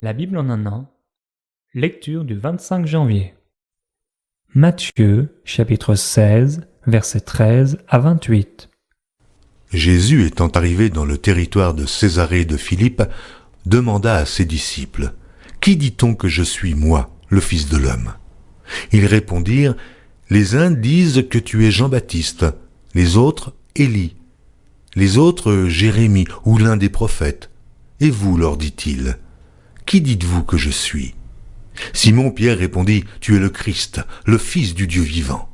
La Bible en un an. Lecture du 25 janvier. Matthieu, chapitre 16, versets 13 à 28. Jésus, étant arrivé dans le territoire de Césarée de Philippe, demanda à ses disciples, « Qui dit-on que je suis, moi, le Fils de l'homme » Ils répondirent, « Les uns disent que tu es Jean-Baptiste, les autres, Élie, les autres, Jérémie ou l'un des prophètes. Et vous, leur dit-il, qui dites-vous que je suis » Simon-Pierre répondit, « Tu es le Christ, le Fils du Dieu vivant. »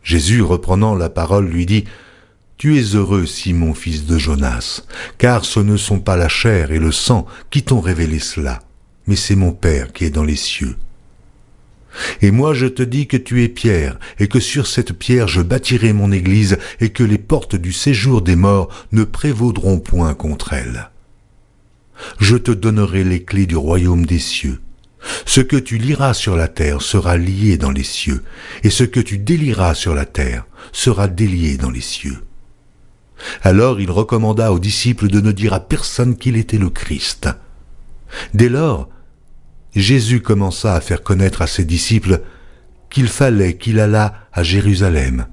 Jésus, reprenant la parole, lui dit, « Tu es heureux, Simon, fils de Jonas, car ce ne sont pas la chair et le sang qui t'ont révélé cela, mais c'est mon Père qui est dans les cieux. Et moi je te dis que tu es Pierre, et que sur cette pierre je bâtirai mon église, et que les portes du séjour des morts ne prévaudront point contre elle. Je te donnerai les clés du royaume des cieux. Ce que tu lieras sur la terre sera lié dans les cieux, et ce que tu délieras sur la terre sera délié dans les cieux. » Alors il recommanda aux disciples de ne dire à personne qu'il était le Christ. Dès lors, Jésus commença à faire connaître à ses disciples qu'il fallait qu'il allât à Jérusalem,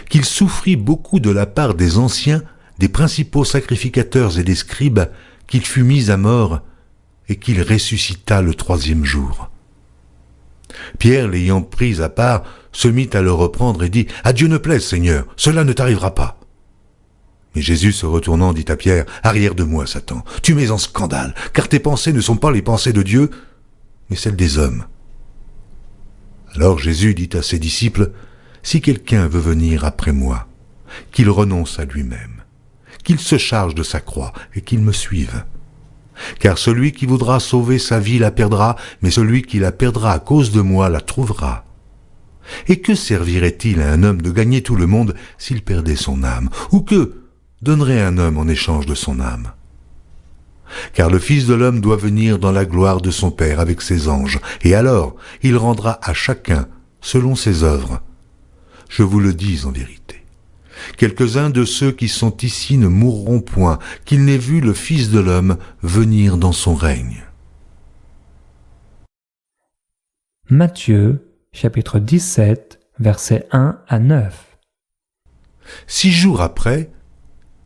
qu'il souffrit beaucoup de la part des anciens, des principaux sacrificateurs et des scribes, qu'il fut mis à mort et qu'il ressuscita le troisième jour. Pierre, l'ayant pris à part, se mit à le reprendre et dit « À Dieu ne plaise, Seigneur, cela ne t'arrivera pas. » Mais Jésus, se retournant, dit à Pierre, « Arrière de moi, Satan, tu mets en scandale, car tes pensées ne sont pas les pensées de Dieu, mais celles des hommes. » Alors Jésus dit à ses disciples, « Si quelqu'un veut venir après moi, qu'il renonce à lui-même, qu'il se charge de sa croix et qu'il me suive. Car celui qui voudra sauver sa vie la perdra, mais celui qui la perdra à cause de moi la trouvera. Et que servirait-il à un homme de gagner tout le monde s'il perdait son âme? Ou que donnerait un homme en échange de son âme? Car le Fils de l'homme doit venir dans la gloire de son Père avec ses anges, et alors il rendra à chacun selon ses œuvres. Je vous le dis en vérité. Quelques-uns de ceux qui sont ici ne mourront point, qu'ils n'aient vu le Fils de l'homme venir dans son règne. » Matthieu, chapitre 17, versets 1 à 9. 6 jours après,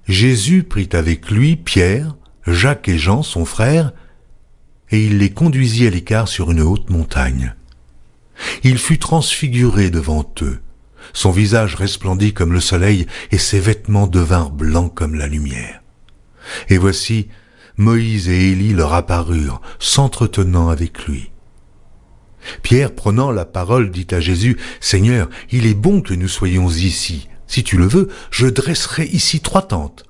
Jésus prit avec lui Pierre, Jacques et Jean, son frère, et il les conduisit à l'écart sur une haute montagne. Il fut transfiguré devant eux. Son visage resplendit comme le soleil, et ses vêtements devinrent blancs comme la lumière. Et voici, Moïse et Élie leur apparurent, s'entretenant avec lui. Pierre, prenant la parole, dit à Jésus, « Seigneur, il est bon que nous soyons ici. Si tu le veux, je dresserai ici 3 tentes,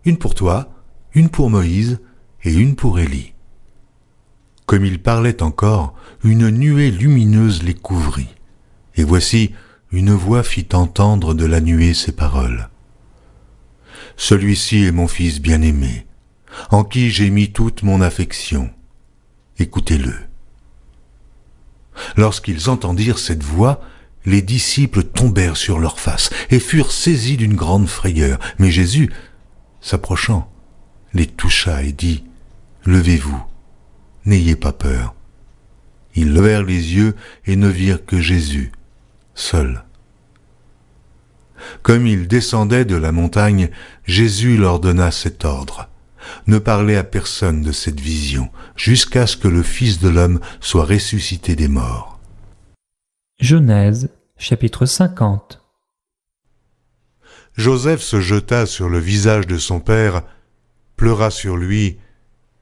une pour toi, une pour Moïse et une pour Élie. » Comme il parlait encore, une nuée lumineuse les couvrit. Et voici, une voix fit entendre de la nuée ces paroles. « Celui-ci est mon Fils bien-aimé, en qui j'ai mis toute mon affection. Écoutez-le. » Lorsqu'ils entendirent cette voix, les disciples tombèrent sur leurs faces et furent saisis d'une grande frayeur. Mais Jésus, s'approchant, les toucha et dit, « Levez-vous, n'ayez pas peur. » Ils levèrent les yeux et ne virent que Jésus, seul. Comme ils descendaient de la montagne, Jésus leur donna cet ordre. « Ne parlez à personne de cette vision, jusqu'à ce que le Fils de l'homme soit ressuscité des morts. » Genèse, chapitre 50. Joseph se jeta sur le visage de son père, pleura sur lui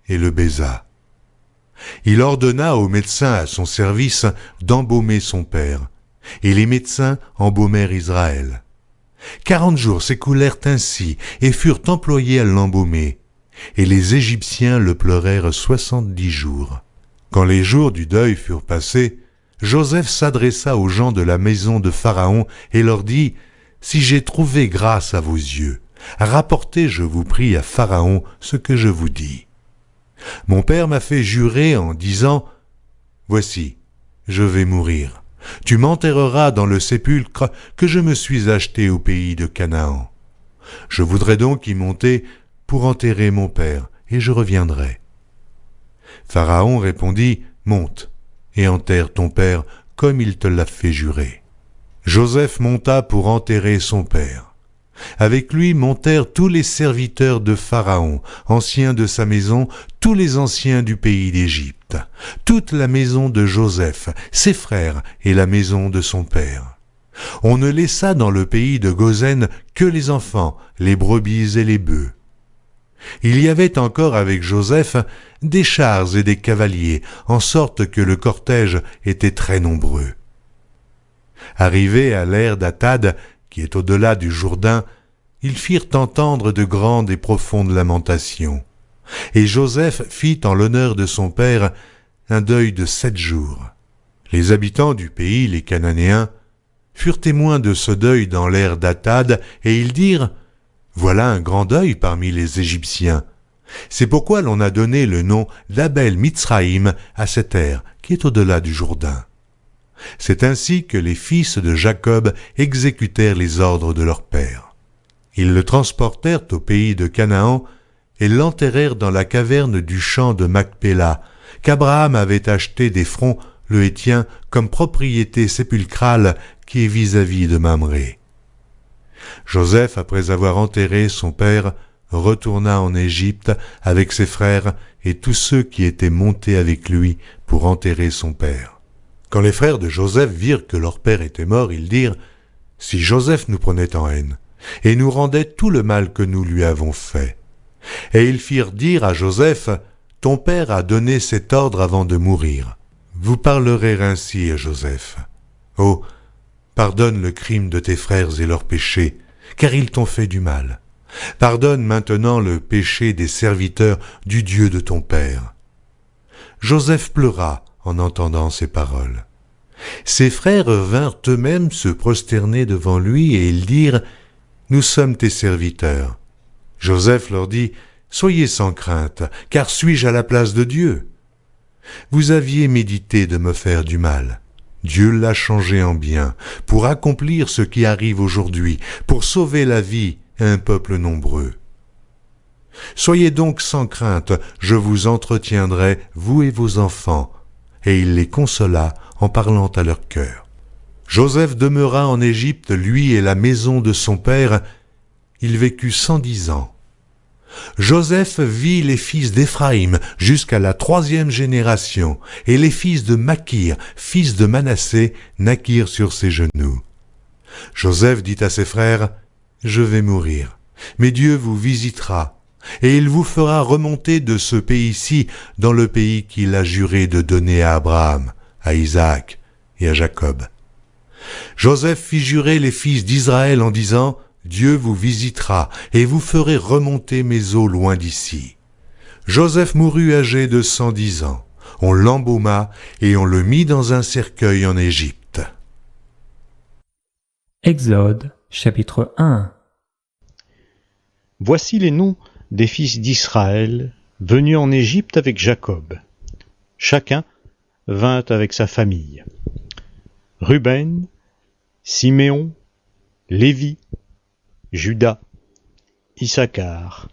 et le baisa. Il ordonna aux médecins à son service d'embaumer son père, et les médecins embaumèrent Israël. 40 jours s'écoulèrent ainsi et furent employés à l'embaumer, et les Égyptiens le pleurèrent 70 jours. Quand les jours du deuil furent passés, Joseph s'adressa aux gens de la maison de Pharaon et leur dit, « Si j'ai trouvé grâce à vos yeux, rapportez, je vous prie, à Pharaon ce que je vous dis. Mon père m'a fait jurer en disant, « Voici, je vais mourir. Tu m'enterreras dans le sépulcre que je me suis acheté au pays de Canaan. Je voudrais donc y monter pour enterrer mon père, et je reviendrai. » Pharaon répondit, « Monte, et enterre ton père comme il te l'a fait jurer. » Joseph monta pour enterrer son père. Avec lui montèrent tous les serviteurs de Pharaon, anciens de sa maison, tous les anciens du pays d'Égypte, toute la maison de Joseph, ses frères et la maison de son père. On ne laissa dans le pays de Goshen que les enfants, les brebis et les bœufs. Il y avait encore avec Joseph des chars et des cavaliers, en sorte que le cortège était très nombreux. Arrivés à l'ère d'Atad, qui est au-delà du Jourdain, ils firent entendre de grandes et profondes lamentations. Et Joseph fit en l'honneur de son père un deuil de 7 jours. Les habitants du pays, les Cananéens, furent témoins de ce deuil dans l'ère d'Atad, et ils dirent « Voilà un grand deuil parmi les Égyptiens. » C'est pourquoi l'on a donné le nom d'Abel Mitzraïm à cette ère qui est au-delà du Jourdain. C'est ainsi que les fils de Jacob exécutèrent les ordres de leur père. Ils le transportèrent au pays de Canaan et l'enterrèrent dans la caverne du champ de Macpéla, qu'Abraham avait acheté d'Éphron le Héthien comme propriété sépulcrale qui est vis-à-vis de Mamré. Joseph, après avoir enterré son père, retourna en Égypte avec ses frères et tous ceux qui étaient montés avec lui pour enterrer son père. Quand les frères de Joseph virent que leur père était mort, ils dirent « Si Joseph nous prenait en haine et nous rendait tout le mal que nous lui avons fait. » Et ils firent dire à Joseph « Ton père a donné cet ordre avant de mourir. Vous parlerez ainsi à Joseph. Oh, pardonne le crime de tes frères et leurs péchés, car ils t'ont fait du mal. Pardonne maintenant le péché des serviteurs du Dieu de ton père. » Joseph pleura en entendant ces paroles. Ses frères vinrent eux-mêmes se prosterner devant lui et ils dirent « Nous sommes tes serviteurs. » Joseph leur dit « Soyez sans crainte, car suis-je à la place de Dieu? Vous aviez médité de me faire du mal. Dieu l'a changé en bien, pour accomplir ce qui arrive aujourd'hui, pour sauver la vie à un peuple nombreux. Soyez donc sans crainte, je vous entretiendrai, vous et vos enfants. » Et il les consola en parlant à leur cœur. Joseph demeura en Égypte, lui et la maison de son père. Il vécut 110 ans. Joseph vit les fils d'Éphraïm jusqu'à la 3e génération, et les fils de Makir, fils de Manassé, naquirent sur ses genoux. Joseph dit à ses frères, « Je vais mourir, mais Dieu vous visitera, et il vous fera remonter de ce pays-ci dans le pays qu'il a juré de donner à Abraham, à Isaac et à Jacob. » Joseph fit jurer les fils d'Israël en disant « Dieu vous visitera et vous ferez remonter mes eaux loin d'ici. » Joseph mourut âgé de 110 ans. On l'embauma et on le mit dans un cercueil en Égypte. Exode, chapitre 1. Voici les noms des fils d'Israël venus en Égypte avec Jacob. Chacun vint avec sa famille. Ruben, Siméon, Lévi, Juda, Issachar,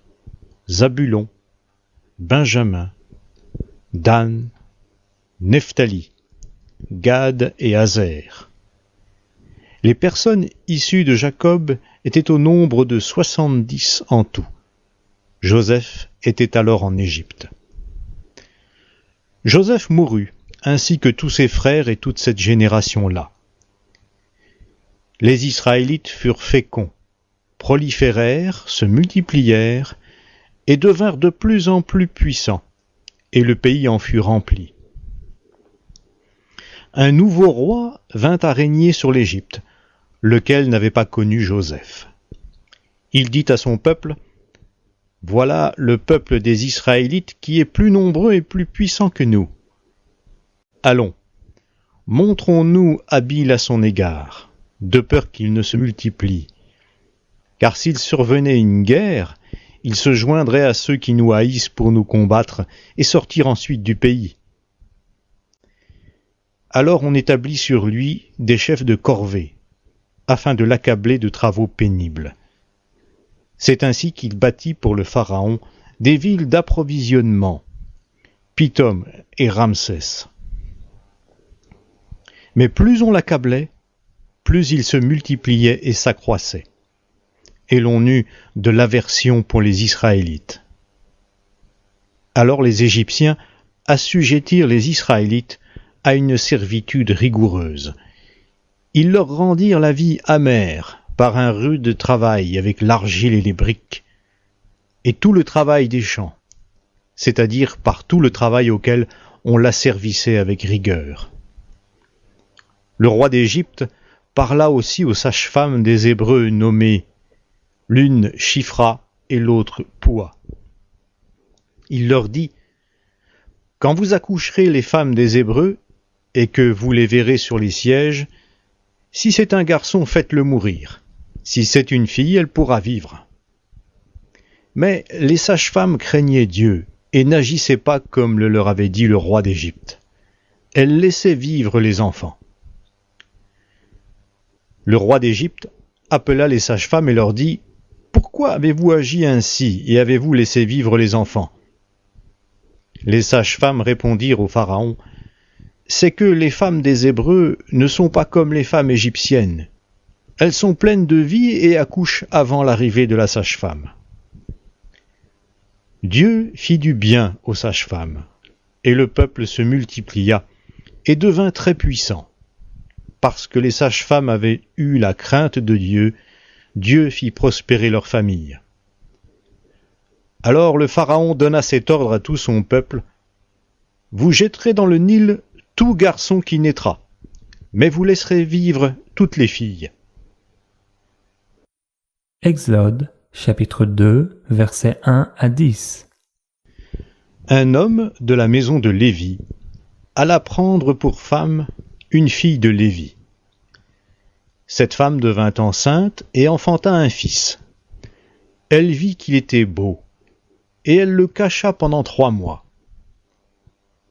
Zabulon, Benjamin, Dan, Nephtali, Gad et Azer. Les personnes issues de Jacob étaient au nombre de 70 en tout. Joseph était alors en Égypte. Joseph mourut, ainsi que tous ses frères et toute cette génération-là. Les Israélites furent féconds, proliférèrent, se multiplièrent et devinrent de plus en plus puissants, et le pays en fut rempli. Un nouveau roi vint à régner sur l'Égypte, lequel n'avait pas connu Joseph. Il dit à son peuple, « Voilà le peuple des Israélites qui est plus nombreux et plus puissant que nous. Allons, montrons-nous habiles à son égard, de peur qu'il ne se multiplie. Car s'il survenait une guerre, il se joindrait à ceux qui nous haïssent pour nous combattre et sortir ensuite du pays. » Alors on établit sur lui des chefs de corvée, afin de l'accabler de travaux pénibles. C'est ainsi qu'il bâtit pour le Pharaon des villes d'approvisionnement. Pithom et Ramsès. Mais plus on l'accablait, plus il se multipliait et s'accroissait. Et l'on eut de l'aversion pour les Israélites. Alors les Égyptiens assujettirent les Israélites à une servitude rigoureuse. Ils leur rendirent la vie amère par un rude travail avec l'argile et les briques, et tout le travail des champs, c'est-à-dire par tout le travail auquel on l'asservissait avec rigueur. Le roi d'Égypte parla aussi aux sages-femmes des Hébreux nommées l'une Shifra et l'autre Poua. Il leur dit : quand vous accoucherez les femmes des Hébreux, et que vous les verrez sur les sièges, si c'est un garçon, faites-le mourir. Si c'est une fille, elle pourra vivre. Mais les sages-femmes craignaient Dieu et n'agissaient pas comme le leur avait dit le roi d'Égypte. Elles laissaient vivre les enfants. Le roi d'Égypte appela les sages-femmes et leur dit : pourquoi avez-vous agi ainsi et avez-vous laissé vivre les enfants ? Les sages-femmes répondirent au Pharaon : c'est que les femmes des Hébreux ne sont pas comme les femmes égyptiennes. Elles sont pleines de vie et accouchent avant l'arrivée de la sage-femme. Dieu fit du bien aux sages-femmes, et le peuple se multiplia et devint très puissant. Parce que les sages-femmes avaient eu la crainte de Dieu, Dieu fit prospérer leur famille. Alors le Pharaon donna cet ordre à tout son peuple : vous jetterez dans le Nil tout garçon qui naîtra, mais vous laisserez vivre toutes les filles. Exode, chapitre 2, versets 1 à 10. Un homme de la maison de Lévi alla prendre pour femme une fille de Lévi. Cette femme devint enceinte et enfanta un fils. Elle vit qu'il était beau, et elle le cacha pendant 3 mois.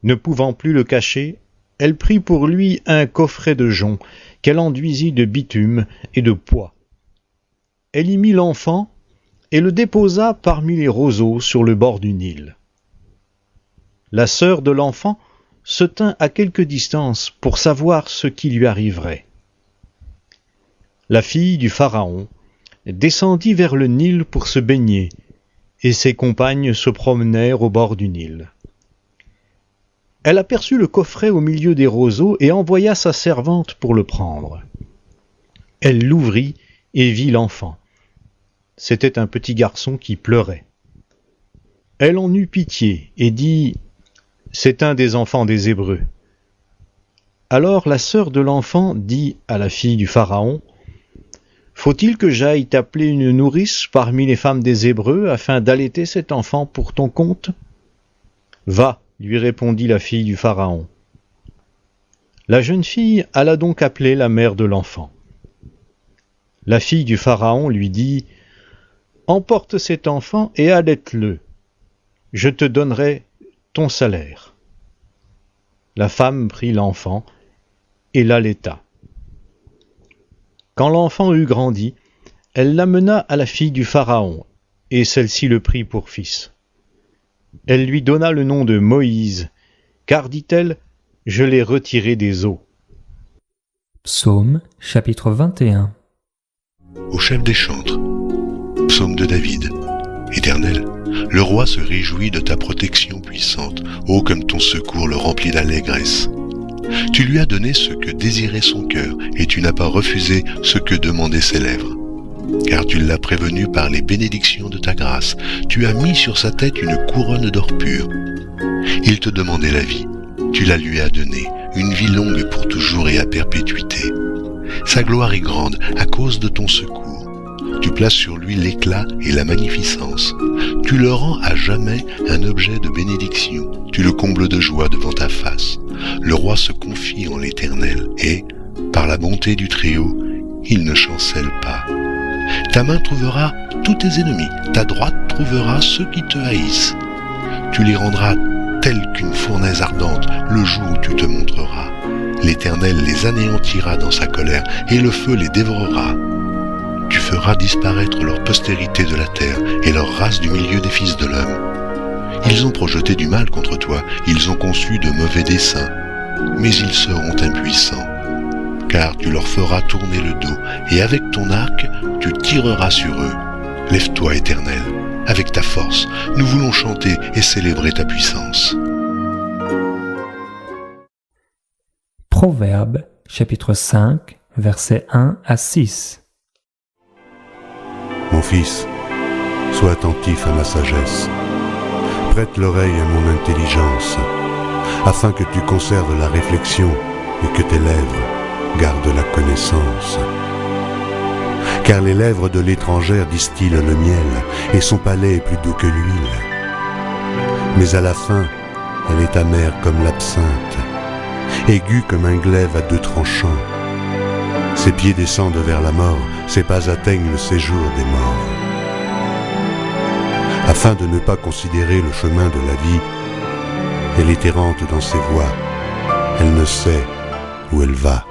Ne pouvant plus le cacher, elle prit pour lui un coffret de jonc qu'elle enduisit de bitume et de poix. Elle y mit l'enfant et le déposa parmi les roseaux sur le bord du Nil. La sœur de l'enfant se tint à quelque distance pour savoir ce qui lui arriverait. La fille du Pharaon descendit vers le Nil pour se baigner, et ses compagnes se promenèrent au bord du Nil. Elle aperçut le coffret au milieu des roseaux et envoya sa servante pour le prendre. Elle l'ouvrit et vit l'enfant. C'était un petit garçon qui pleurait. Elle en eut pitié et dit : c'est un des enfants des Hébreux. Alors la sœur de l'enfant dit à la fille du Pharaon : faut-il que j'aille t'appeler une nourrice parmi les femmes des Hébreux afin d'allaiter cet enfant pour ton compte ? Va, lui répondit la fille du Pharaon. La jeune fille alla donc appeler la mère de l'enfant. La fille du Pharaon lui dit : emporte cet enfant et allaite-le. Je te donnerai ton salaire. La femme prit l'enfant et l'allaita. Quand l'enfant eut grandi, elle l'amena à la fille du Pharaon, et celle-ci le prit pour fils. Elle lui donna le nom de Moïse, car, dit-elle, je l'ai retiré des eaux. Psaume, chapitre 21. Au chef des chantres, psaume de David. Éternel, le roi se réjouit de ta protection puissante, ô comme ton secours le remplit d'allégresse. Tu lui as donné ce que désirait son cœur, et tu n'as pas refusé ce que demandaient ses lèvres. Car tu l'as prévenu par les bénédictions de ta grâce, tu as mis sur sa tête une couronne d'or pur. Il te demandait la vie, tu la lui as donnée, une vie longue pour toujours et à perpétuité. Sa gloire est grande à cause de ton secours. Tu places sur lui l'éclat et la magnificence. Tu le rends à jamais un objet de bénédiction. Tu le combles de joie devant ta face. Le roi se confie en l'Éternel et, par la bonté du Très-Haut, il ne chancelle pas. Ta main trouvera tous tes ennemis, ta droite trouvera ceux qui te haïssent. Tu les rendras tels qu'une fournaise ardente le jour où tu te montreras. L'Éternel les anéantira dans sa colère et le feu les dévorera. Tu feras disparaître leur postérité de la terre et leur race du milieu des fils de l'homme. Ils ont projeté du mal contre toi, ils ont conçu de mauvais desseins, mais ils seront impuissants, car tu leur feras tourner le dos, et avec ton arc, tu tireras sur eux. Lève-toi, Éternel, avec ta force, nous voulons chanter et célébrer ta puissance. Proverbes, chapitre 5, versets 1 à 6. Mon fils, sois attentif à ma sagesse. Prête l'oreille à mon intelligence, afin que tu conserves la réflexion et que tes lèvres gardent la connaissance. Car les lèvres de l'étrangère distillent le miel, et son palais est plus doux que l'huile. Mais à la fin, elle est amère comme l'absinthe, aiguë comme un glaive à deux tranchants. Ses pieds descendent vers la mort, ses pas atteignent le séjour des morts. Afin de ne pas considérer le chemin de la vie, elle est errante dans ses voies, elle ne sait où elle va.